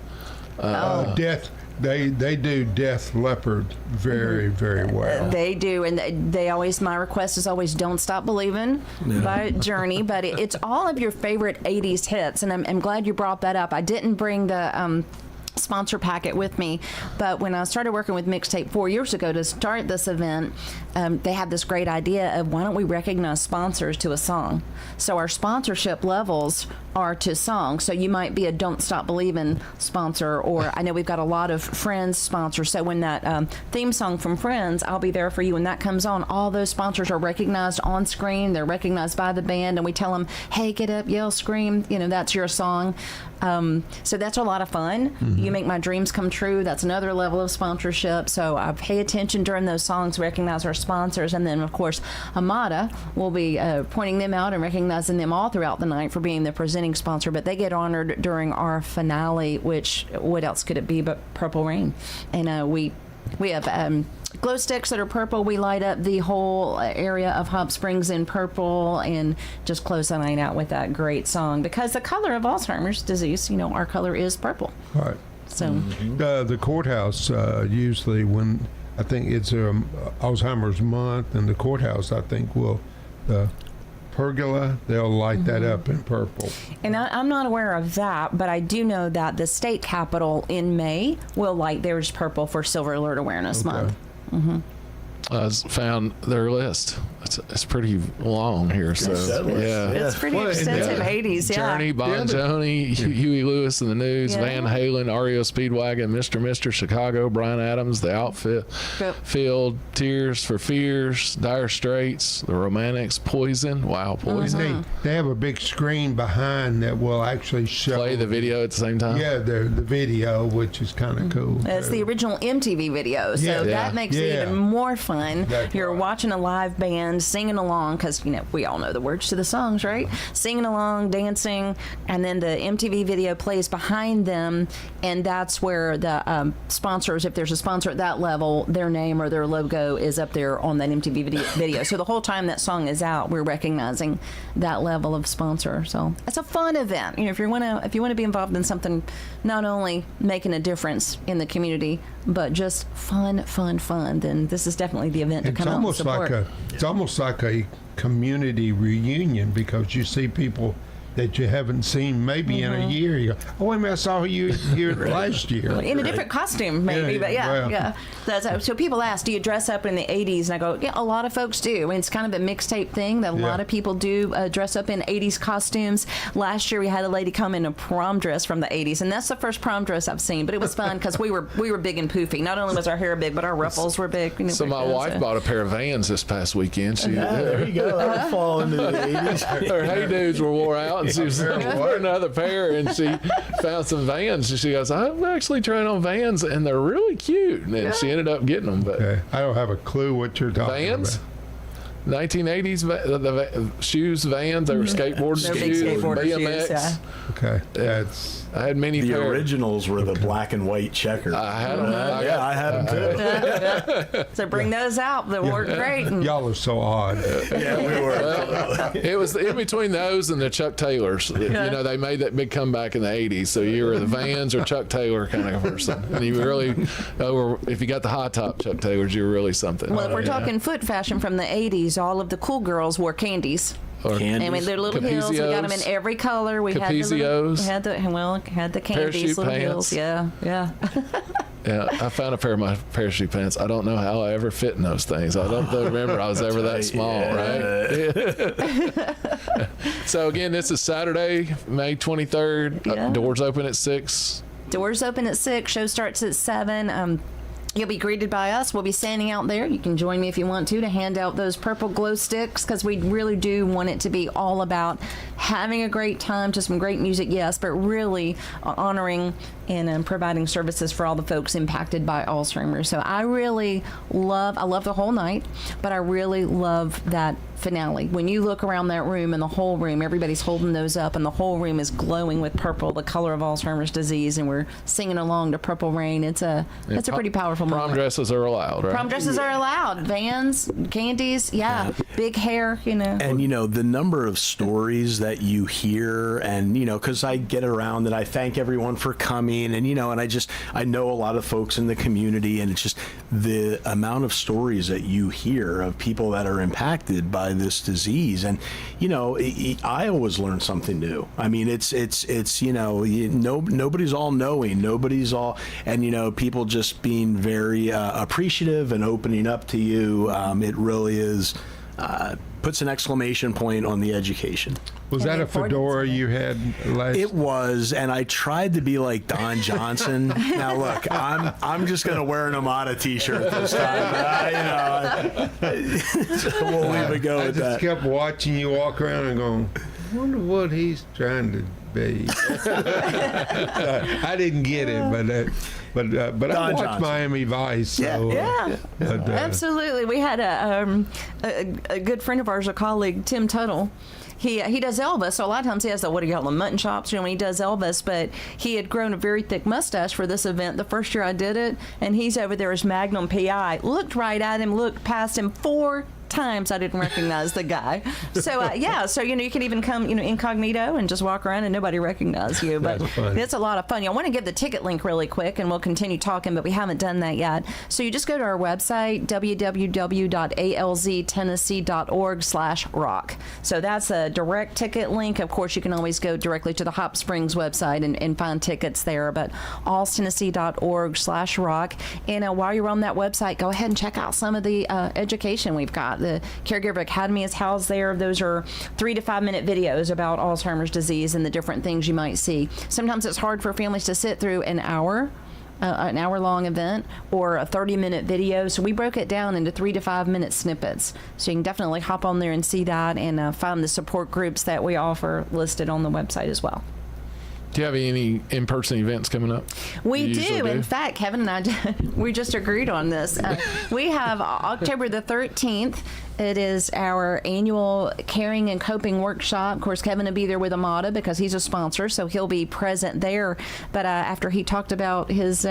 Death. They do Death Leopard very, very well. They do, and they always, my request is always Don't Stop Believing by Journey, but it's all of your favorite 80s hits, and I'm glad you brought that up. I didn't bring the sponsor packet with me, but when I started working with Mixtape 4 years ago to start this event, they had this great idea of why don't we recognize sponsors to a song. So our sponsorship levels are to songs. So you might be a Don't Stop Believin' sponsor, or I know we've got a lot of Friends sponsors. So when that theme song from Friends, I'll Be There For You, when that comes on, all those sponsors are recognized on screen. They're recognized by the band, and we tell them, hey, get up, yell, scream, that's your song. So that's a lot of fun. Mm-hmm. You Make My Dreams Come True. That's another level of sponsorship. So I pay attention during those songs, recognize our sponsors, and then of course Amada will be pointing them out and recognizing them all throughout the night for being the presenting sponsor. But they get honored during our finale, which what else could it be but Purple Rain? And we have glow sticks that are purple. We light up the whole area of Hop Springs in purple and just close the night out with that great song, because the color of Alzheimer's disease, our color is purple. Right. So the courthouse usually, when I think it's Alzheimer's month, and the courthouse I think will pergola, they'll light that up in purple. And I'm not aware of that, but I do know that the state capitol in May will light theirs purple for Silver Alert Awareness Month. Mm-hmm. I found their list. It's pretty long here, so yeah, it's pretty extensive. 80s, yeah. Journey, Bon Jovi, Huey Lewis and the News, Van Halen, REO Speedwagon, Mr. Chicago, Bryan Adams, The Outfit, Field, Tears for Fears, Dire Straits, The Romantics, Poison. Wow, Poison. They have a big screen behind that will actually play the video at the same time. Yeah, the video, which is kind of cool. It's the original MTV video, so that makes it even more fun. You're watching a live band singing along, because we all know the words to the songs, right? Singing along, dancing, and then the MTV video plays behind them, and that's where the sponsors, if there's a sponsor at that level, their name or their logo is up there on that MTV video. So the whole time that song is out, we're recognizing that level of sponsor. So it's a fun event. If you want to be involved in something, not only making a difference in the community, but just fun, then this is definitely the event to come out and support. It's almost like a community reunion, because you see people that you haven't seen maybe in a year. You go, oh, wait a minute, I saw you here last year. In a different costume, maybe, but yeah. So people ask, do you dress up in the 80s? And I go, yeah, a lot of folks do. I mean, it's kind of a mixtape thing that a lot of people do dress up in 80s costumes. Last year we had a lady come in a prom dress from the 80s, and that's the first prom dress I've seen, but it was fun because we were big and poofy. Not only was our hair big, but our ruffles were big. So my wife bought a pair of Vans this past weekend. There you go. That would fall into the 80s. Her Hey Dudes were wore out, and she was looking for another pair, and she found some Vans, and she goes, I'm actually trying on Vans, and they're really cute, and she ended up getting them. But I don't have a clue what you're talking about. 1980s the shoes, Vans. They were skateboard shoes, BMX. Yeah. Okay, I had many The pairs. Originals were the black and white checker. I had them. I had them too. So bring those out. They work great. And y'all are so odd. Yeah, we were. Well, it was in between those and the Chuck Taylors. They made that big comeback in the 80s. So you were the Vans or Chuck Taylor kind of person. And you really, if you got the high top Chuck Taylors, you were really something. Well, if we're talking foot fashion from the 80s, all of the cool girls wore candies. Candies. I mean, they're little heels. We got them in every color. We had the candies, little heels. Yeah. Yeah, I found a pair of my parachute pants. I don't know how I ever fit in those things. I don't remember I was ever that small, right? So again, this is Saturday, May 23rd. Doors open at 6. Doors open at 6. Show starts at 7. You'll be greeted by us. We'll be standing out there. You can join me if you want to hand out those purple glow sticks, because we really do want it to be all about having a great time, to some great music, yes, but really honoring and providing services for all the folks impacted by Alzheimer's. So I love the whole night, but I really love that finale. When you look around that room, and the whole room, everybody's holding those up, and the whole room is glowing with purple, the color of Alzheimer's disease, and we're singing along to Purple Rain. It's a pretty powerful moment. Prom dresses are allowed, right? Prom dresses are allowed. Vans, candies, big hair, And, the number of stories that you hear, and, because I get around and I thank everyone for coming, and, and I know a lot of folks in the community, and it's just the amount of stories that you hear of people that are impacted by by this disease. And I always learn something new. I mean, it's nobody's all knowing, nobody's all, and people just being very appreciative and opening up to you. It really is puts an exclamation point on the education. Was that a fedora you had last? It was, and I tried to be like Don Johnson. Now look, I'm just going to wear an Amada T-shirt this time. We'll leave it go with that. I just kept watching you walk around and going, I wonder what he's trying to be. I didn't get it, but I watched Johnson. Miami Vice. So, absolutely. We had a good friend of ours, a colleague, Tim Tuttle. He does Elvis, so a lot of times he has the, what do you call them, mutton chops, when he does Elvis, but he had grown a very thick mustache for this event the first year I did it, and he's over there as Magnum PI. Looked right at him, looked past him 4 times. I didn't recognize the guy. So so you can even come incognito and just walk around and nobody recognize you. But it's a lot of fun. I want to give the ticket link really quick and we'll continue talking, but we haven't done that yet. So you just go to our website, www.alztennessee.org/rock. So that's a direct ticket link. Of course, you can always go directly to the Hop Springs website and find tickets there, but alztennessee.org/rock. And while you're on that website, go ahead and check out some of the education we've got. The Caregiver Academy is housed there. Those are 3 to 5 minute videos about Alzheimer's disease and the different things you might see. Sometimes it's hard for families to sit through an hour-long event or a 30-minute video. So we broke it down into 3 to 5 minute snippets. So you can definitely hop on there and see that and find the support groups that we offer listed on the website as well. Do you have any in-person events coming up? We do. In fact, Kevin and I, we just agreed on this. We have October the 13th. It is our annual Caring and Coping Workshop. Of course, Kevin will be there with Amada because he's a sponsor, so he'll be present there. But after he talked about his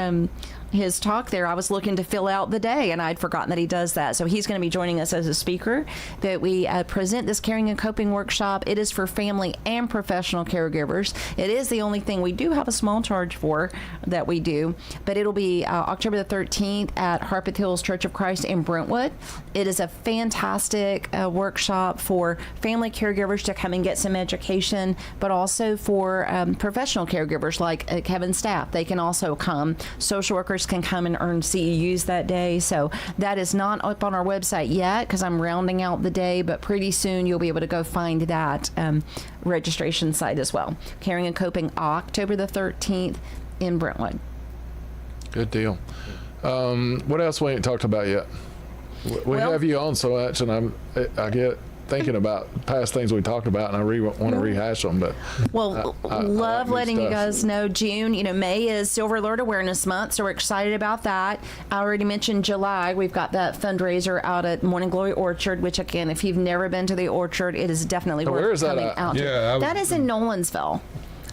talk there, I was looking to fill out the day, and I'd forgotten that he does that. So he's going to be joining us as a speaker. That we present this Caring and Coping Workshop. It is for family and professional caregivers. It is the only thing we do have a small charge for that we do, but it'll be October the 13th at Harpeth Hills Church of Christ in Brentwood. It is a fantastic workshop for family caregivers to come and get some education, but also for professional caregivers like Kevin's staff. They can also come. Social workers can come and earn CEUs that day. So that is not up on our website yet because I'm rounding out the day, but pretty soon you'll be able to go find that registration site as well. Caring and Coping, October the 13th in Brentwood. Good deal. What else we ain't talked about yet? We have you on so much, and I get thinking about past things we talked about, and I want to rehash them. But I love letting you guys know June. May is Silver Alert Awareness Month, so we're excited about that. I already mentioned July. We've got that fundraiser out at Morning Glory Orchard, which again, if you've never been to the Orchard, it is definitely worth coming out. That is in Nolansville.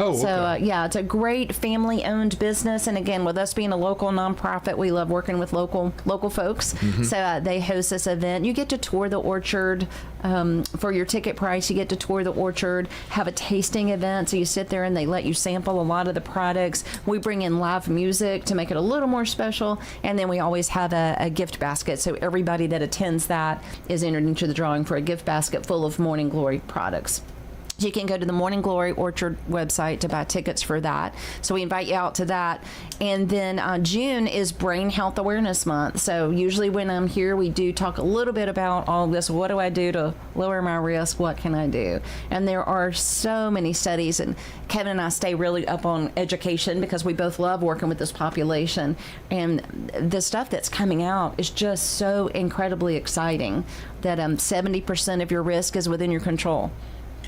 Oh, okay. So, it's a great family-owned business. And again, with us being a local nonprofit, we love working with local folks. Mm-hmm. So they host this event. You get to tour the orchard for your ticket price. You get to tour the orchard, have a tasting event. So you sit there and they let you sample a lot of the products. We bring in live music to make it a little more special. And then we always have a gift basket. So everybody that attends that is entered into the drawing for a gift basket full of Morning Glory products. You can go to the Morning Glory Orchard website to buy tickets for that. So we invite you out to that. And then June is Brain Health Awareness Month. So usually when I'm here, we do talk a little bit about all this. What do I do to lower my risk? What can I do? And there are so many studies. And Kevin and I stay really up on education because we both love working with this population. And the stuff that's coming out is just so incredibly exciting that 70% of your risk is within your control.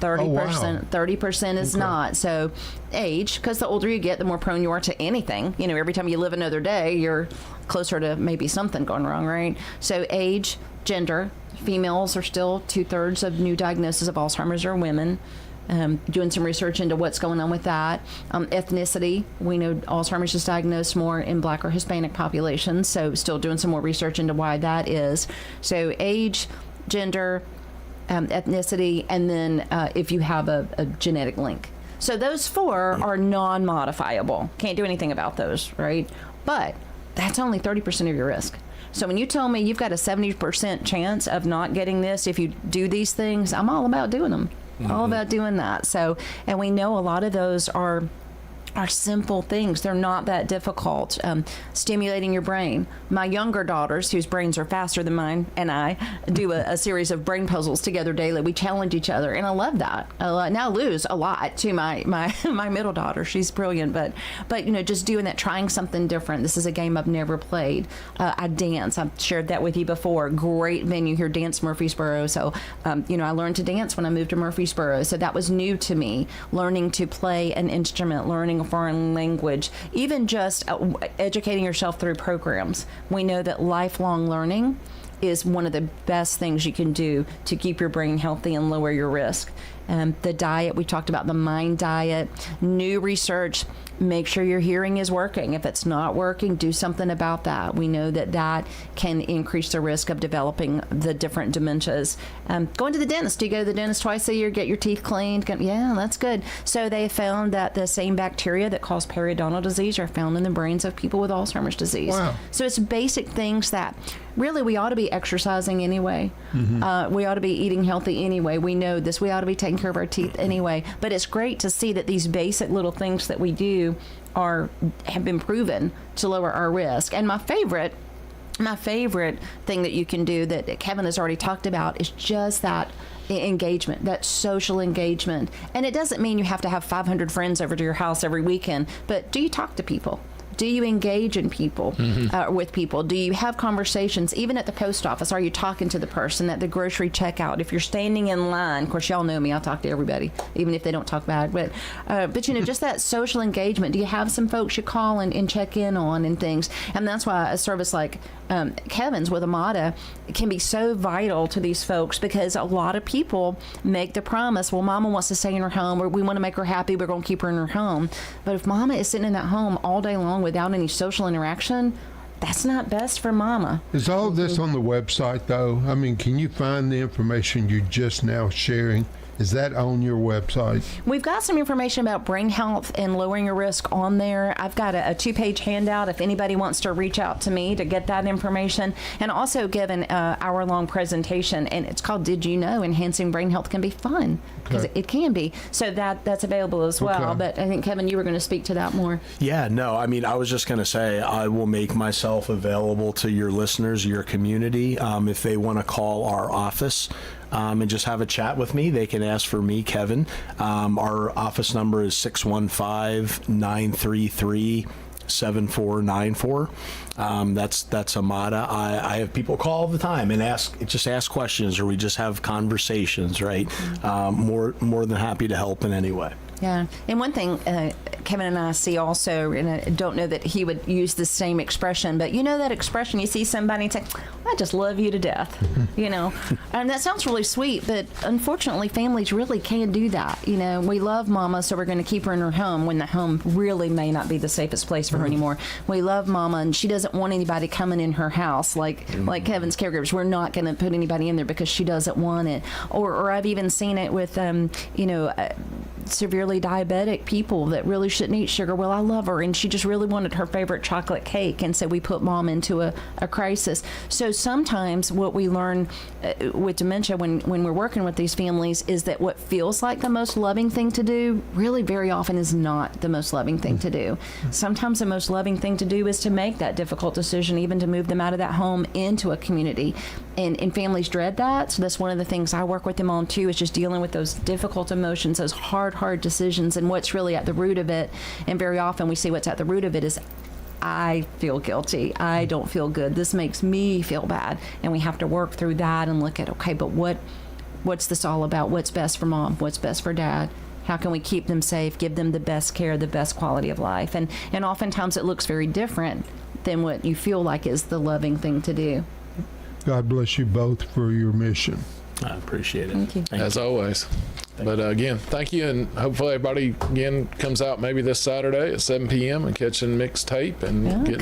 30% is not. So age, because the older you get, the more prone you are to anything. Every time you live another day, you're closer to maybe something going wrong, right? So age, gender, females are still 2/3 of new diagnoses of Alzheimer's are women. Doing some research into what's going on with that. Ethnicity, we know Alzheimer's is diagnosed more in Black or Hispanic populations, so still doing some more research into why that is. So age, gender, ethnicity, and then if you have a genetic link. So those 4 are non-modifiable. Can't do anything about those, right? But that's only 30% of your risk. So when you tell me you've got a 70% chance of not getting this if you do these things, I'm all about doing them. All about doing that. So, and we know a lot of those are simple things. They're not that difficult. Stimulating your brain. My younger daughters, whose brains are faster than mine, and I do a series of brain puzzles together daily. We challenge each other, and I love that. Now I lose a lot to my middle daughter. She's brilliant, but just doing that, trying something different. This is a game I've never played. I dance. I've shared that with you before. Great venue here, Dance Murfreesboro. So, I learned to dance when I moved to Murfreesboro. So that was new to me. Learning to play an instrument, learning a foreign language, even just educating yourself through programs. We know that lifelong learning is one of the best things you can do to keep your brain healthy and lower your risk. The diet, we talked about the MIND diet, new research, make sure your hearing is working. If it's not working, do something about that. We know that can increase the risk of developing the different dementias. Going to the dentist. Do you go to the dentist twice a year, get your teeth cleaned? Yeah, that's good. So they found that the same bacteria that cause periodontal disease are found in the brains of people with Alzheimer's disease. Wow. So it's basic things that really we ought to be exercising anyway. We ought to be eating healthy anyway. We know this. We ought to be taking care of our teeth anyway. But it's great to see that these basic little things that we do have been proven to lower our risk. And my favorite thing that you can do that Kevin has already talked about is just that engagement, that social engagement. And it doesn't mean you have to have 500 friends over to your house every weekend, but do you talk to people? Do you engage in people, with people? Do you have conversations, even at the post office? Are you talking to the person at the grocery checkout? If you're standing in line, of course, y'all know me, I'll talk to everybody, even if they don't talk back. But just that social engagement. Do you have some folks you call and check in on and things? And that's why a service like Kevin's with Amada can be so vital to these folks, because a lot of people make the promise, well, Mama wants to stay in her home, or we want to make her happy, we're going to keep her in her home. But if Mama is sitting in that home all day long without any social interaction, that's not best for Mama. Is all this on the website, though? I mean, can you find the information you're just now sharing? Is that on your website? We've got some information about brain health and lowering your risk on there. I've got a 2-page handout if anybody wants to reach out to me to get that information, and also give an hour-long presentation, and it's called Did You Know? Enhancing Brain Health Can Be Fun, because it can be. So that's available as well. Okay. But I think, Kevin, you were going to speak to that more. Yeah, no, I mean, I was just going to say I will make myself available to your listeners, your community. If they want to call our office, and just have a chat with me, they can ask for me, Kevin. Our office number is 615-933-7494. That's Amada. I have people call all the time and ask questions, or we just have conversations, right? More than happy to help in any way. Yeah, and one thing Kevin and I see also, and I don't know that he would use the same expression, but you know that expression, you see somebody and say, I just love you to death, and that sounds really sweet, but unfortunately families really can do that. We love Mama, so we're going to keep her in her home when the home really may not be the safest place for her anymore. We love Mama, and she doesn't want anybody coming in her house, like Kevin's caregivers. We're not going to put anybody in there because she doesn't want it. Or I've even seen it with severely diabetic people that really shouldn't eat sugar. Well, I love her, and she just really wanted her favorite chocolate cake, and so we put Mom into a crisis. So sometimes what we learn with dementia when we're working with these families is that what feels like the most loving thing to do really very often is not the most loving thing to do. Sometimes the most loving thing to do is to make that difficult decision, even to move them out of that home into a community. And families dread that. So that's one of the things I work with them on too, is just dealing with those difficult emotions, those hard decisions, and what's really at the root of it. And very often we see what's at the root of it is, I feel guilty. I don't feel good. This makes me feel bad. And we have to work through that and look at, okay, but what's this all about? What's best for Mom? What's best for Dad? How can we keep them safe, give them the best care, the best quality of life? And oftentimes it looks very different than what you feel like is the loving thing to do. God bless you both for your mission. I appreciate it. Thank you. As always. But again, thank you, and hopefully everybody again comes out maybe this Saturday at 7 p.m. and catching mixtape and get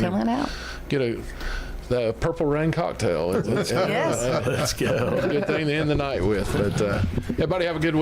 the Purple Rain cocktail. Yes. Let's go. Good thing to end the night with. But everybody have a good week.